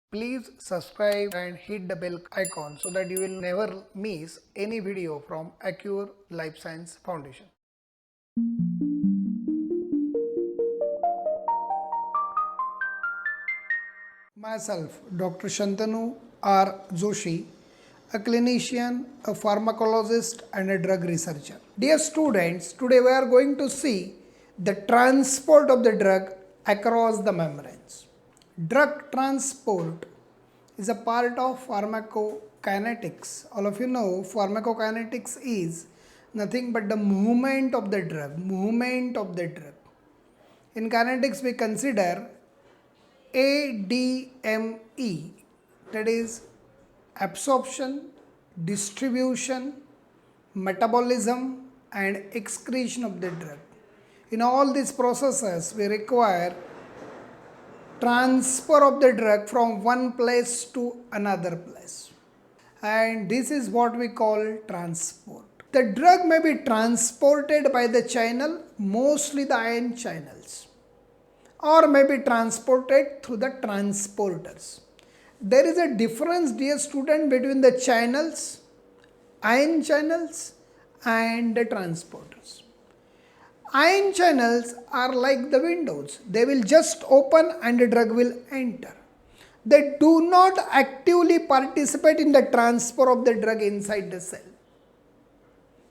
Please subscribe and hit the bell icon so that you will never miss any video from Acuere Life Science Foundation. Myself, Dr. Shantanu R. Joshi, a clinician, a pharmacologist, and a drug researcher. Dear students, today we are going to see the transport of the drug across the membranes. Drug transport is a part of pharmacokinetics. All of you know pharmacokinetics is nothing but the movement of the drug. In kinetics we consider ADME, that is absorption, distribution, metabolism and excretion of the drug. In all these processes we require transfer of the drug from one place to another place, and this is what we call transport. The drug may be transported by the channel, mostly the ion channels, or may be transported through the transporters. There is a difference, dear student, between the channels, ion channels and the transporters. Ion channels are like the windows. They will just open and the drug will enter. They do not actively participate in the transfer of the drug inside the cell.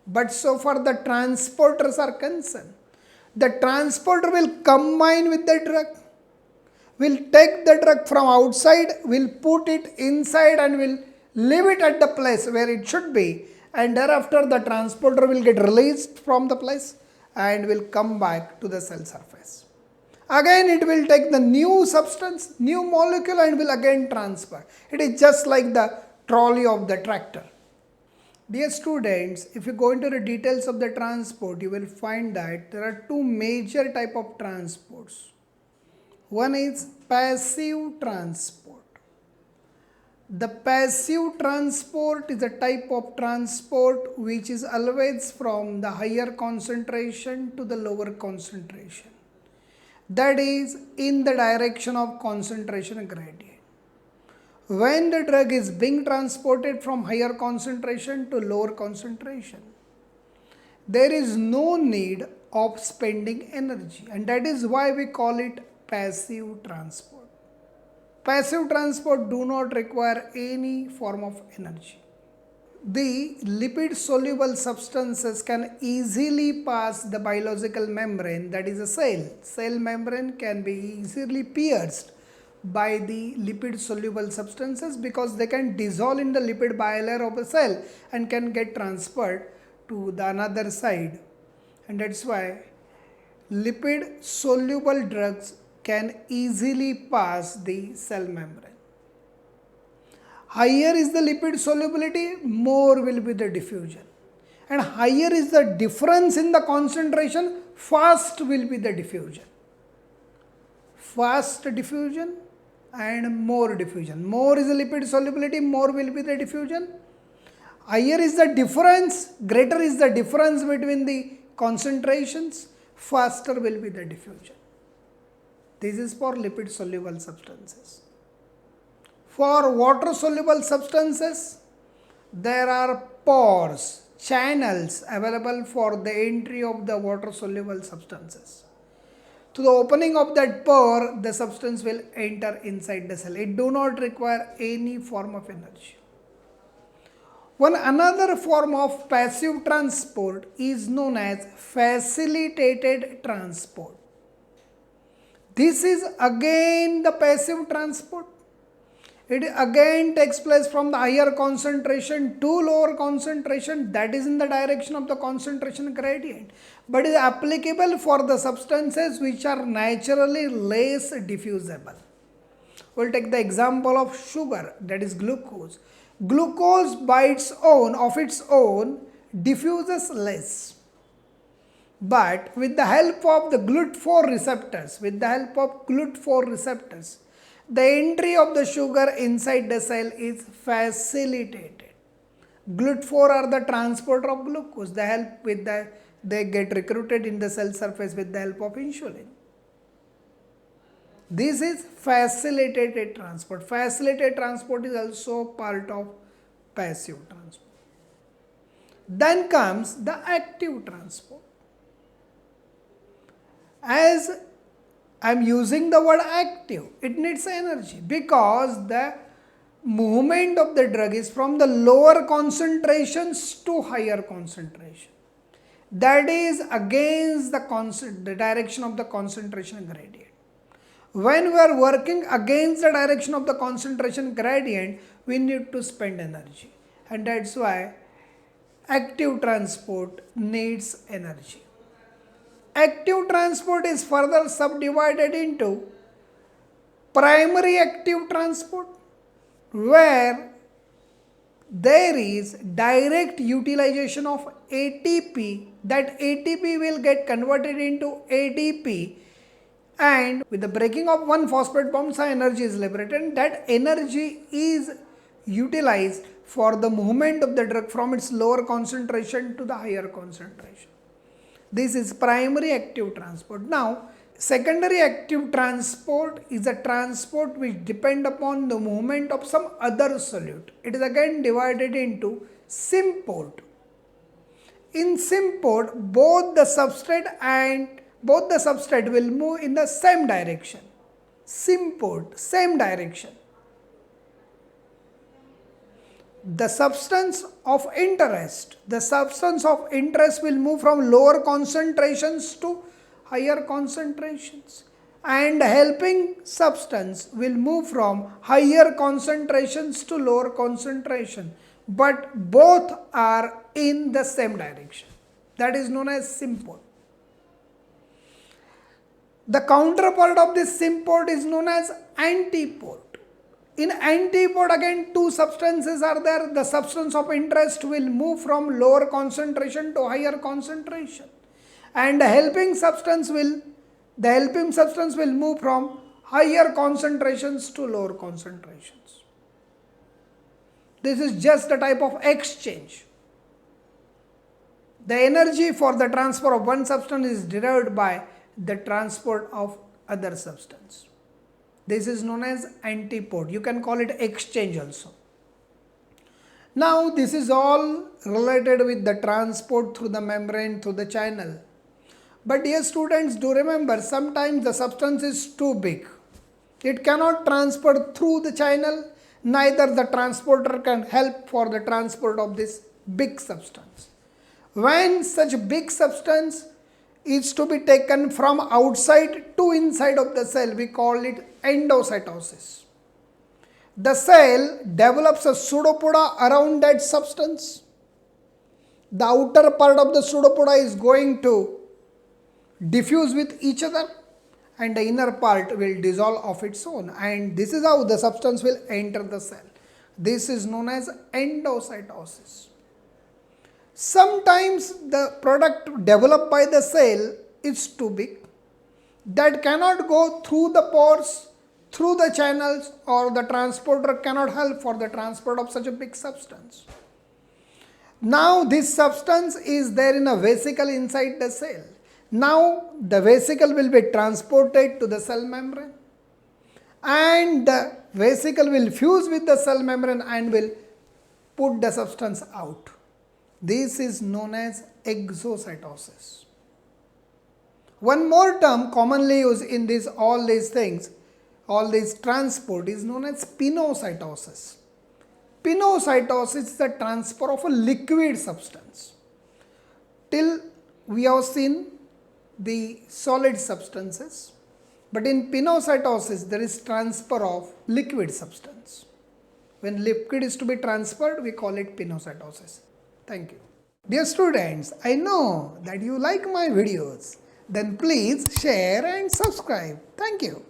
But so far the transporters are concerned, the transporter will combine with the drug, will take the drug from outside, will put it inside and will leave it at the place where it should be, and thereafter the transporter will get released from the place and will come back to the cell surface. Again it will take the new substance, new molecule and will again transfer. It is just like the trolley of the tractor. Dear students, if you go into the details of the transport, you will find that there are two major type of transports. One is passive transport. The passive transport is a type of transport which is always from the higher concentration to the lower concentration. That is in the direction of concentration gradient. When the drug is being transported from higher concentration to lower concentration, there is no need of spending energy, and that is why we call it passive transport. Passive transport do not require any form of energy. The lipid soluble substances can easily pass the biological membrane, that is a cell. Cell membrane can be easily pierced by the lipid soluble substances because they can dissolve in the lipid bilayer of a cell and can get transferred to the another side, and that's why lipid soluble drugs can easily pass the cell membrane. Higher is the lipid solubility, more will be the diffusion, and higher is the difference in the concentration, fast will be the diffusion. Fast diffusion and more diffusion. More is the lipid solubility, more will be the diffusion. Higher is the difference, greater is the difference between the concentrations, faster will be the diffusion. This is for lipid soluble substances. For water soluble substances, there are pores, channels available for the entry of the water soluble substances. To the opening of that pore, the substance will enter inside the cell. It do not require any form of energy. One another form of passive transport is known as facilitated transport. This is again the passive transport. It again takes place from the higher concentration to lower concentration, that is in the direction of the concentration gradient, but is applicable for the substances which are naturally less diffusible. We will take the example of sugar, that is glucose. Glucose by its own diffuses less, but with the help of the GLUT4 receptors, the entry of the sugar inside the cell is facilitated. GLUT4 are the transporter of glucose. They get recruited in the cell surface with the help of insulin. This is facilitated transport. Facilitated transport is also part of passive transport. Then comes the active transport. As I am using the word active, it needs energy because the movement of the drug is from the lower concentrations to higher concentration. That is against the direction of the concentration gradient. When we are working against the direction of the concentration gradient, we need to spend energy. And that's why active transport needs energy. Active transport is further subdivided into primary active transport, where there is direct utilization of ATP. That ATP will get converted into ADP, and with the breaking of one phosphate bond, some energy is liberated, and that energy is utilized for the movement of the drug from its lower concentration to the higher concentration. This is primary active transport. Now, secondary active transport is a transport which depends upon the movement of some other solute. It is again divided into symport. In symport, both the substrate will move in the same direction. Symport, same direction. The substance of interest will move from lower concentrations to higher concentrations, and helping substance will move from higher concentrations to lower concentration, but both are in the same direction. That is known as symport. The counterpart of this symport is known as antiport. In antiport, again two substances are there. The substance of interest will move from lower concentration to higher concentration, and the helping substance will move from higher concentrations to lower concentrations. This is just a type of exchange. The energy for the transfer of one substance is derived by the transport of other substance. This is known as antiport. You can call it exchange also. Now, this is all related with the transport through the membrane, through the channel. But dear students, do remember, sometimes the substance is too big. It cannot transfer through the channel, neither the transporter can help for the transport of this big substance. When such big substance is to be taken from outside to inside of the cell, we call it endocytosis. The cell develops a pseudopoda around that substance. The outer part of the pseudopoda is going to diffuse with each other, and the inner part will dissolve of its own, and this is how the substance will enter the cell. This is known as endocytosis. Sometimes the product developed by the cell is too big, that cannot go through the pores, through the channels, or the transporter cannot help for the transport of such a big substance. Now this substance is there in a vesicle inside the cell. Now the vesicle will be transported to the cell membrane, and the vesicle will fuse with the cell membrane and will put the substance out. This is known as exocytosis. One more term commonly used in all these transport is known as pinocytosis. Pinocytosis is the transfer of a liquid substance. Till we have seen the solid substances, but in pinocytosis there is transfer of liquid substance. When liquid is to be transferred, we call it pinocytosis. Thank you. Dear students, I know that you like my videos. Then please share and subscribe. Thank you.